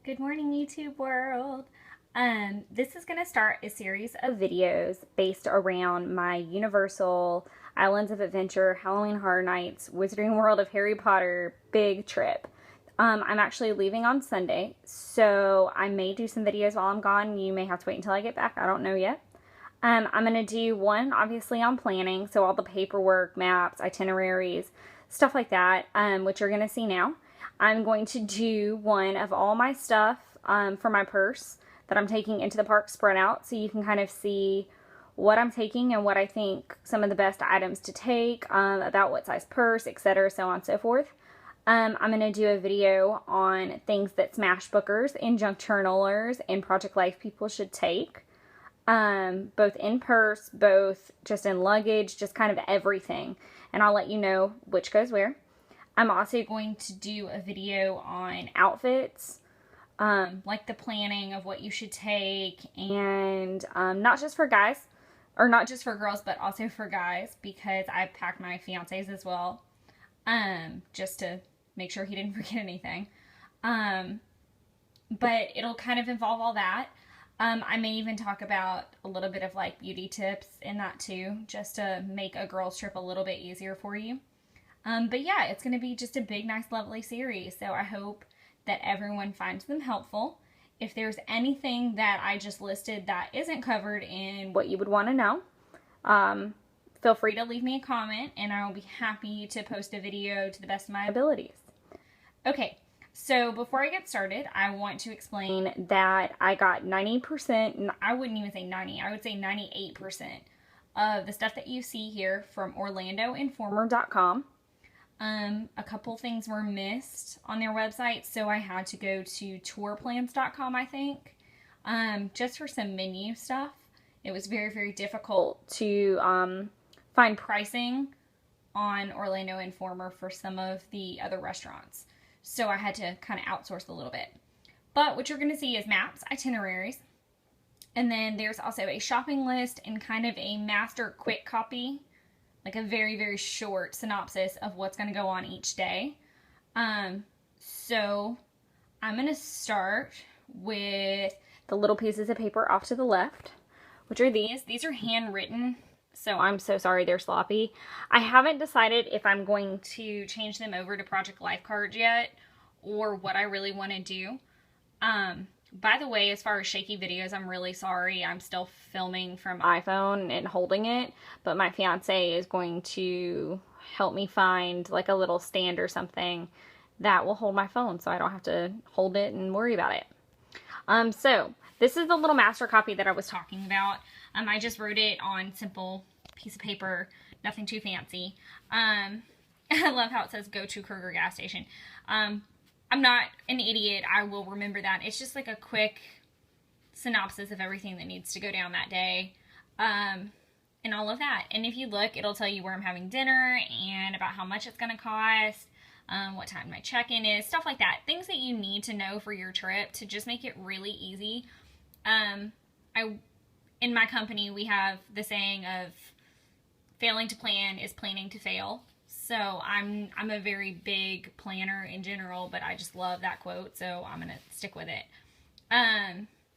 Good morning, YouTube world. This is going to start a series of videos based around my Universal Islands of Adventure, Halloween Horror Nights, Wizarding World of Harry Potter big trip. I'm actually leaving on Sunday, so I may do some videos while I'm gone. You may have to wait until I get back. I don't know yet. I'm going to do one, obviously, on planning, so all the paperwork, maps, itineraries, stuff like that, which you're going to see now. I'm going to do one of all my stuff for my purse that I'm taking into the park spread out, so you can kind of see what I'm taking and what I think some of the best items to take, about what size purse, etc., so on and so forth. I'm going to do a video on things that smash bookers and junk journalers and Project Life people should take. Both in purse, both just in luggage, just kind of everything. And I'll let you know which goes where. I'm also going to do a video on outfits, like the planning of what you should take, and not just for guys, or not just for girls, but also for guys, because I packed my fiance's as well, just to make sure he didn't forget anything. But it'll kind of involve all that. I may even talk about a little bit of like beauty tips in that too, just to make a girl's trip a little bit easier for you. But yeah, it's going to be just a big, nice, lovely series. So I hope that everyone finds them helpful. If there's anything that I just listed that isn't covered in what you would want to know, feel free to leave me a comment and I will be happy to post a video to the best of my abilities. Okay, so before I get started, I want to explain that I got 90%, I wouldn't even say 90, I would say 98% of the stuff that you see here from OrlandoInformer.com. A couple things were missed on their website, so I had to go to tourplans.com, I think, just for some menu stuff. It was very, very difficult to find pricing on Orlando Informer for some of the other restaurants, so I had to kind of outsource a little bit. But what you're going to see is maps, itineraries, and then there's also a shopping list and kind of a master quick copy, like a very, very short synopsis of what's going to go on each day. So I'm going to start with the little pieces of paper off to the left, which are these. These are handwritten, so I'm so sorry they're sloppy. I haven't decided if I'm going to change them over to Project Life cards yet, or what I really want to do. By the way, as far as shaky videos, I'm really sorry. I'm still filming from iPhone and holding it, but my fiance is going to help me find like a little stand or something that will hold my phone so I don't have to hold it and worry about it. So this is the little master copy that I was talking about. I just wrote it on simple piece of paper, nothing too fancy. I love how it says go to Kroger gas station. I'm not an idiot. I will remember that. It's just like a quick synopsis of everything that needs to go down that day, and all of that. And if you look, it'll tell you where I'm having dinner and about how much it's going to cost, what time my check-in is, stuff like that. Things that you need to know for your trip to just make it really easy. In my company, we have the saying of failing to plan is planning to fail. So I'm a very big planner in general, but I just love that quote, so I'm going to stick with it.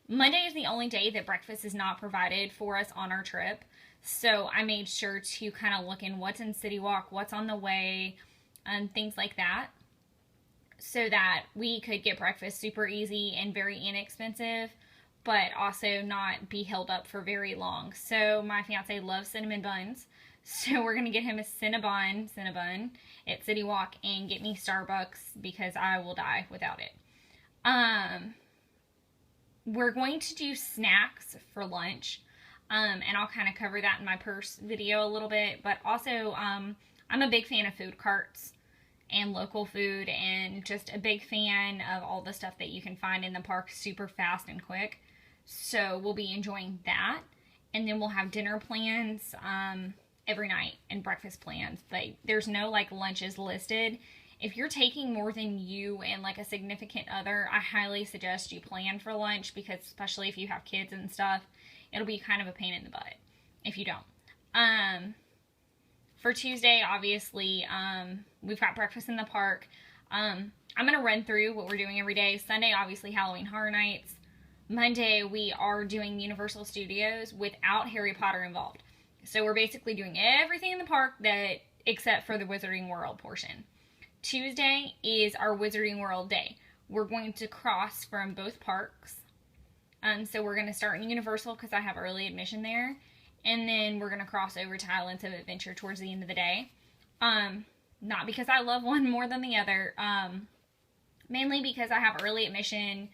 Monday is the only day that breakfast is not provided for us on our trip, so I made sure to kind of look in what's in City Walk, what's on the way, and things like that, so that we could get breakfast super easy and very inexpensive, but also not be held up for very long. So my fiance loves cinnamon buns. So we're going to get him a Cinnabon at City Walk and get me Starbucks because I will die without it. We're going to do snacks for lunch, and I'll kind of cover that in my purse video a little bit. But also, I'm a big fan of food carts and local food, and just a big fan of all the stuff that you can find in the park super fast and quick. So we'll be enjoying that. And then we'll have dinner plans every night and breakfast plans, but there's no like lunches listed. If you're taking more than you and like a significant other, I highly suggest you plan for lunch, because especially if you have kids and stuff, it'll be kind of a pain in the butt if you don't. For Tuesday, obviously, we've got breakfast in the park. I'm going to run through what we're doing every day. Sunday, obviously, Halloween Horror Nights. Monday, we are doing Universal Studios without Harry Potter involved. So we're basically doing everything in the park except for the Wizarding World portion. Tuesday is our Wizarding World day. We're going to cross from both parks. So we're going to start in Universal because I have early admission there. And then we're going to cross over to Islands of Adventure towards the end of the day. Not because I love one more than the other. Mainly because I have early admission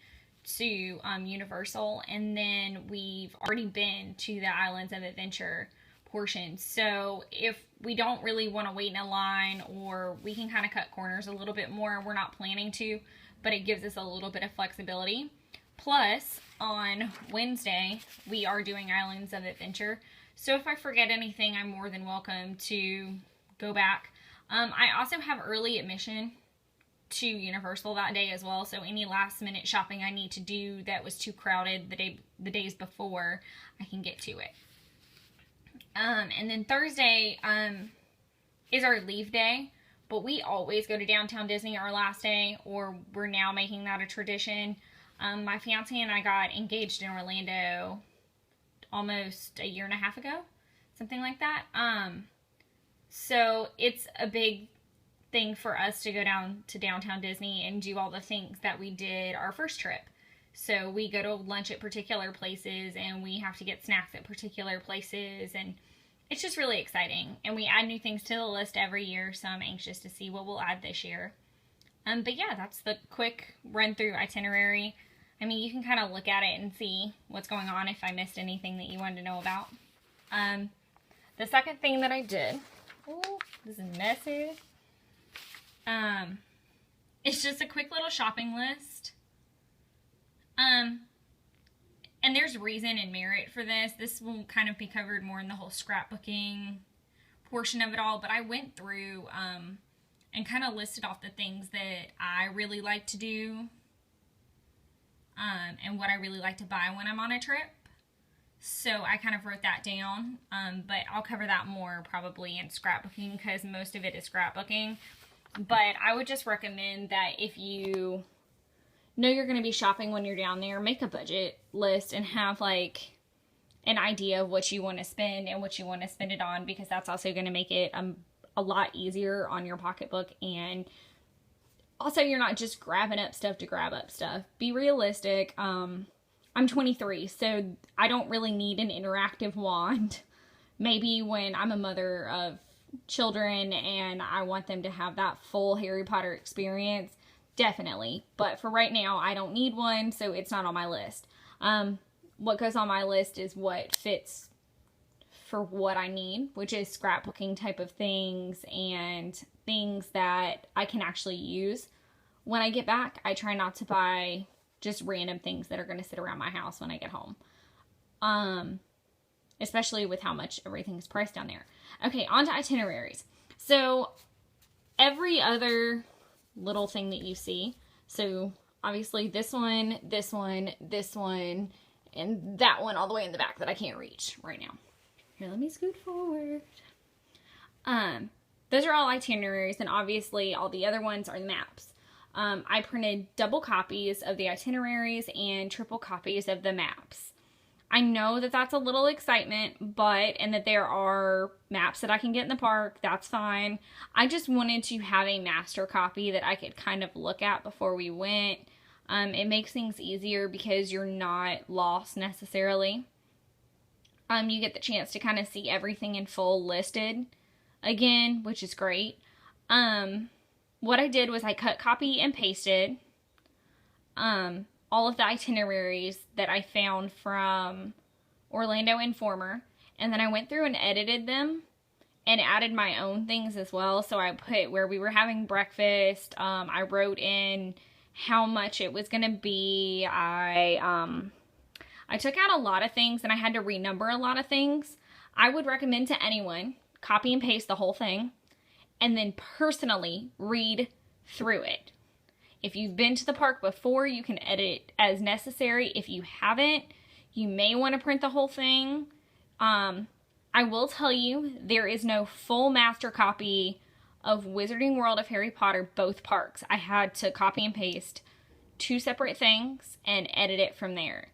to Universal. And then we've already been to the Islands of Adventure portion. So if we don't really want to wait in a line, or we can kind of cut corners a little bit more, we're not planning to, but it gives us a little bit of flexibility. Plus, on Wednesday, we are doing Islands of Adventure. So if I forget anything, I'm more than welcome to go back. I also have early admission to Universal that day as well. So any last minute shopping I need to do that was too crowded the days before, I can get to it. And then Thursday is our leave day. But we always go to Downtown Disney our last day, or we're now making that a tradition. My fiance and I got engaged in Orlando almost a year and a half ago, something like that. So it's a big thing for us to go down to Downtown Disney and do all the things that we did our first trip. So we go to lunch at particular places, and we have to get snacks at particular places, and it's just really exciting. And we add new things to the list every year, so I'm anxious to see what we'll add this year. But yeah, that's the quick run through itinerary. I mean, you can kind of look at it and see what's going on if I missed anything that you wanted to know about. The second thing that I did, this is messy. It's just a quick little shopping list. And there's reason and merit for this. This will kind of be covered more in the whole scrapbooking portion of it all. But I went through and kind of listed off the things that I really like to do and what I really like to buy when I'm on a trip. So I kind of wrote that down. But I'll cover that more probably in scrapbooking because most of it is scrapbooking. But I would just recommend that if you know you're going to be shopping when you're down there, make a budget list and have like an idea of what you want to spend and what you want to spend it on, because that's also going to make it a lot easier on your pocketbook. And also, you're not just grabbing up stuff to grab up stuff. Be realistic. I'm 23, so I don't really need an interactive wand. Maybe when I'm a mother of children and I want them to have that full Harry Potter experience, definitely. But for right now, I don't need one, so it's not on my list. What goes on my list is what fits for what I need, which is scrapbooking type of things and things that I can actually use when I get back. I try not to buy just random things that are going to sit around my house when I get home. Especially with how much everything's priced down there. Okay, on to itineraries. So every other little thing that you see, so obviously this one, this one, this one, and that one all the way in the back that I can't reach right now. Here, let me scoot forward. Those are all itineraries, and obviously all the other ones are maps. I printed double copies of the itineraries and triple copies of the maps. I know that that's a little excitement, and that there are maps that I can get in the park. That's fine. I just wanted to have a master copy that I could kind of look at before we went. It makes things easier because you're not lost necessarily. You get the chance to kind of see everything in full listed again, which is great. What I did was I cut, copy, and pasted all of the itineraries that I found from Orlando Informer, and then I went through and edited them and added my own things as well. So I put where we were having breakfast. I wrote in how much it was going to be. I took out a lot of things, and I had to renumber a lot of things. I would recommend to anyone, copy and paste the whole thing, and then personally read through it. If you've been to the park before, you can edit as necessary. If you haven't, you may want to print the whole thing. I will tell you, there is no full master copy of Wizarding World of Harry Potter, both parks. I had to copy and paste 2 separate things and edit it from there.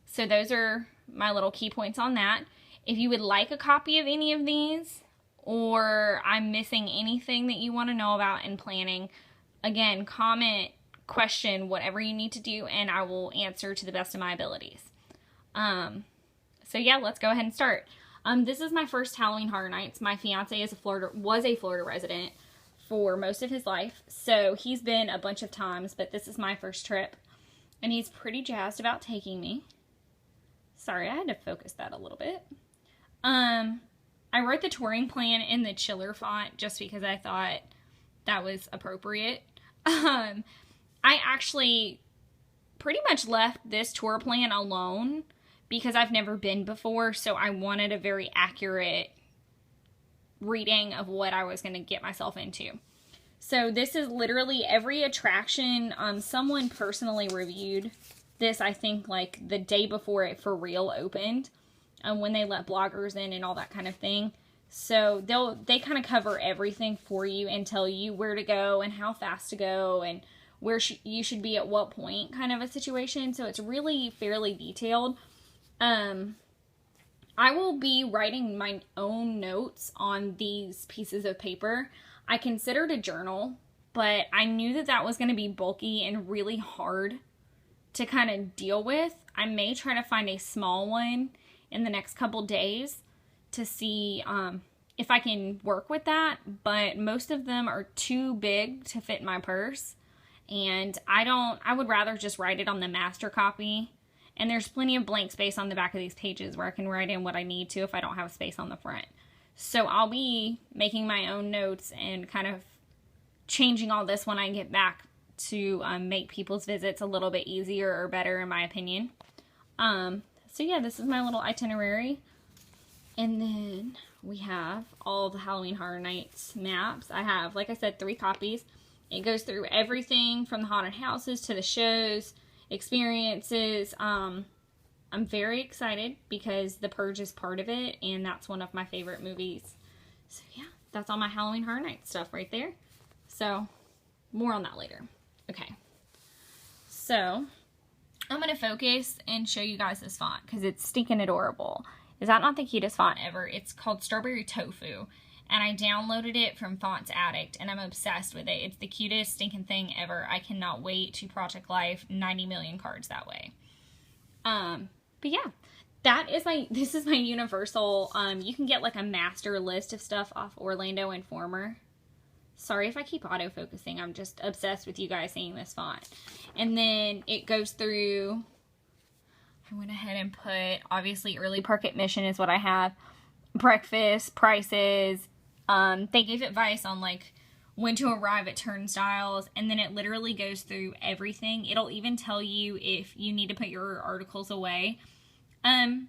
So those are my little key points on that. If you would like a copy of any of these, or I'm missing anything that you want to know about in planning, again, comment, question, whatever you need to do, and I will answer to the best of my abilities. So yeah, let's go ahead and start. This is my first Halloween Horror Nights. My fiance was a Florida resident for most of his life, so he's been a bunch of times, but this is my first trip, and he's pretty jazzed about taking me. Sorry, I had to focus that a little bit. I wrote the touring plan in the chiller font just because I thought that was appropriate. I actually pretty much left this tour plan alone because I've never been before, so I wanted a very accurate reading of what I was going to get myself into. So this is literally every attraction. Someone personally reviewed this, I think, like the day before it for real opened, when they let bloggers in and all that kind of thing. So they kind of cover everything for you and tell you where to go and how fast to go and where you should be at what point, kind of a situation. So it's really fairly detailed. I will be writing my own notes on these pieces of paper. I considered a journal, but I knew that that was going to be bulky and really hard to kind of deal with. I may try to find a small one in the next couple days to see if I can work with that, but most of them are too big to fit in my purse, and I would rather just write it on the master copy, and there's plenty of blank space on the back of these pages where I can write in what I need to if I don't have space on the front. So I'll be making my own notes and kind of changing all this when I get back to make people's visits a little bit easier or better, in my opinion. So yeah, this is my little itinerary. And then we have all the Halloween Horror Nights maps. I have, like I said, 3 copies. It goes through everything from the haunted houses to the shows, experiences. I'm very excited because The Purge is part of it, and that's one of my favorite movies. So yeah, that's all my Halloween Horror Nights stuff right there. So, more on that later. Okay. So, I'm going to focus and show you guys this font because it's stinking adorable. Is that not the cutest font ever? It's called Strawberry Tofu, and I downloaded it from Fonts Addict, and I'm obsessed with it. It's the cutest stinking thing ever. I cannot wait to Project Life 90 million cards that way. But yeah, this is my Universal. You can get like a master list of stuff off Orlando Informer. Sorry if I keep autofocusing. I'm just obsessed with you guys seeing this font. And then it goes through, I went ahead and put, obviously, early park admission is what I have. Breakfast, prices. They gave advice on, like, when to arrive at turnstiles. And then it literally goes through everything. It'll even tell you if you need to put your articles away. I'm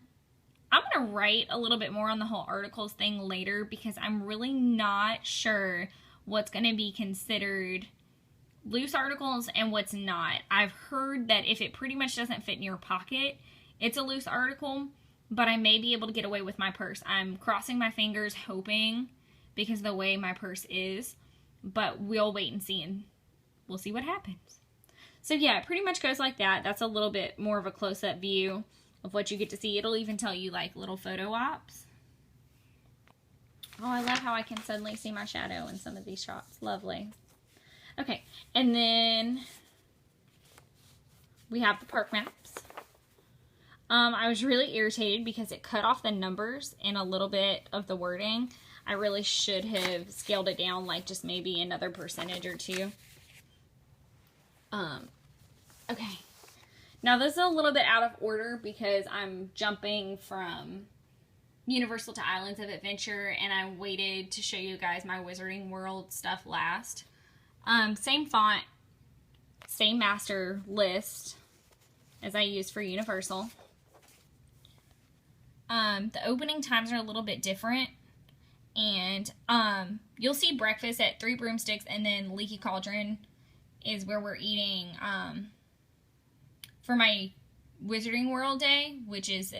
going to write a little bit more on the whole articles thing later because I'm really not sure what's going to be considered loose articles and what's not. I've heard that if it pretty much doesn't fit in your pocket, it's a loose article, but I may be able to get away with my purse. I'm crossing my fingers, hoping, because of the way my purse is, but we'll wait and see, and we'll see what happens. So yeah, it pretty much goes like that. That's a little bit more of a close-up view of what you get to see. It'll even tell you, like, little photo ops. Oh, I love how I can suddenly see my shadow in some of these shots. Lovely. Okay, and then we have the park maps. I was really irritated because it cut off the numbers and a little bit of the wording. I really should have scaled it down, like just maybe another percentage or 2. Okay. Now this is a little bit out of order because I'm jumping from Universal to Islands of Adventure, and I waited to show you guys my Wizarding World stuff last. Same font, same master list as I used for Universal. The opening times are a little bit different, and you'll see breakfast at 3 Broomsticks, and then Leaky Cauldron is where we're eating for my Wizarding World day, which is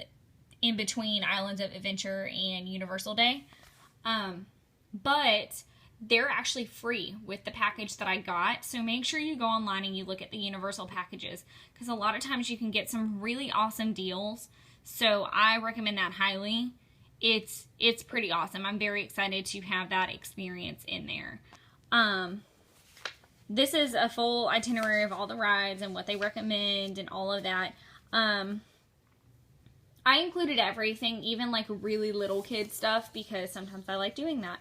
in between Islands of Adventure and Universal Day. but they're actually free with the package that I got. So make sure you go online and you look at the Universal packages, because a lot of times you can get some really awesome deals. So I recommend that highly. It's pretty awesome. I'm very excited to have that experience in there. This is a full itinerary of all the rides and what they recommend and all of that. I included everything, even like really little kid stuff, because sometimes I like doing that.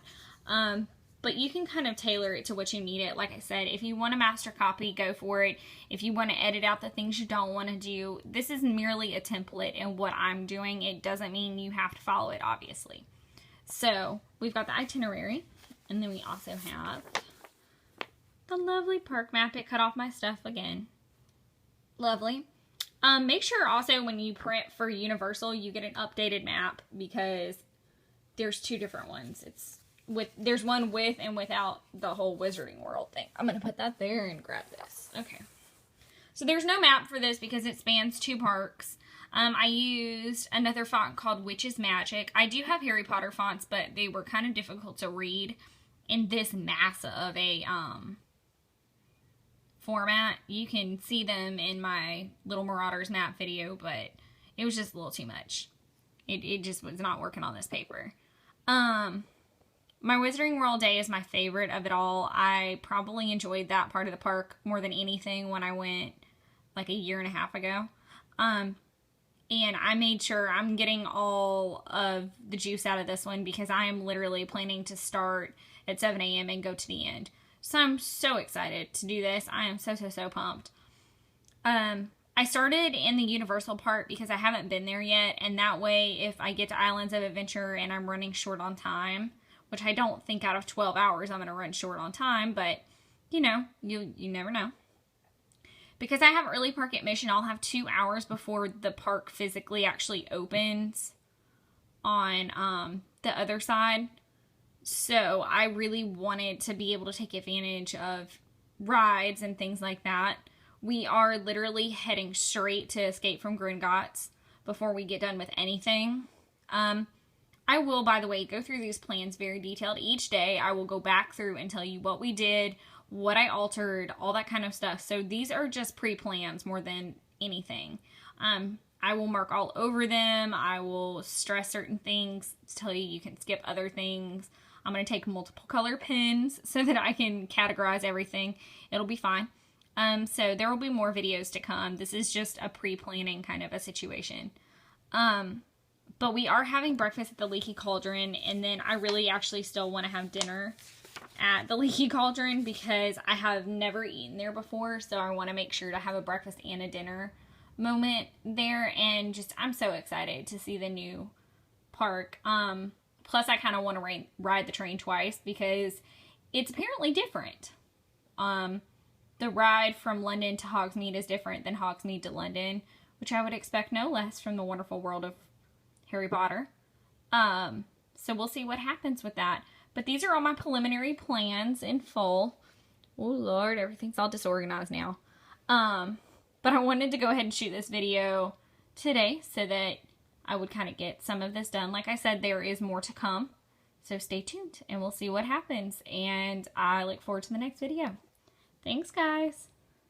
But you can kind of tailor it to what you need it. Like I said, if you want a master copy, go for it. If you want to edit out the things you don't want to do, this is merely a template in what I'm doing. It doesn't mean you have to follow it, obviously. So we've got the itinerary, and then we also have the lovely park map. It cut off my stuff again. Lovely. Make sure also when you print for Universal, you get an updated map, because there's two different ones. There's one with and without the whole Wizarding World thing. I'm going to put that there and grab this. Okay. So there's no map for this because it spans 2 parks. I used another font called Witch's Magic. I do have Harry Potter fonts, but they were kind of difficult to read in this mass of a format. You can see them in my Little Marauders map video, but it was just a little too much. It just was not working on this paper. My Wizarding World day is my favorite of it all. I probably enjoyed that part of the park more than anything when I went like a year and a half ago. And I made sure I'm getting all of the juice out of this one, because I am literally planning to start at 7 a.m. and go to the end. So I'm so excited to do this. I am so pumped. I started in the Universal part because I haven't been there yet, and that way if I get to Islands of Adventure and I'm running short on time, which I don't think out of 12 hours I'm going to run short on time, but, you know, you never know. Because I have Early Park Admission, I'll have 2 hours before the park physically actually opens on the other side. So I really wanted to be able to take advantage of rides and things like that. We are literally heading straight to Escape from Gringotts before we get done with anything. I will, by the way, go through these plans very detailed. Each day I will go back through and tell you what we did, what I altered, all that kind of stuff. So these are just pre-plans more than anything. I will mark all over them. I will stress certain things to tell you can skip other things. I'm going to take multiple color pens so that I can categorize everything. It'll be fine. So there will be more videos to come. This is just a pre-planning kind of a situation. But we are having breakfast at the Leaky Cauldron, and then I really actually still want to have dinner at the Leaky Cauldron because I have never eaten there before, so I want to make sure to have a breakfast and a dinner moment there, and just I'm so excited to see the new park. Plus I kind of want to ride the train twice because it's apparently different. The ride from London to Hogsmeade is different than Hogsmeade to London, which I would expect no less from the wonderful world of Harry Potter. So we'll see what happens with that. But these are all my preliminary plans in full. Oh Lord, everything's all disorganized now. But I wanted to go ahead and shoot this video today so that I would kind of get some of this done. Like I said, there is more to come. So stay tuned and we'll see what happens. And I look forward to the next video. Thanks, guys.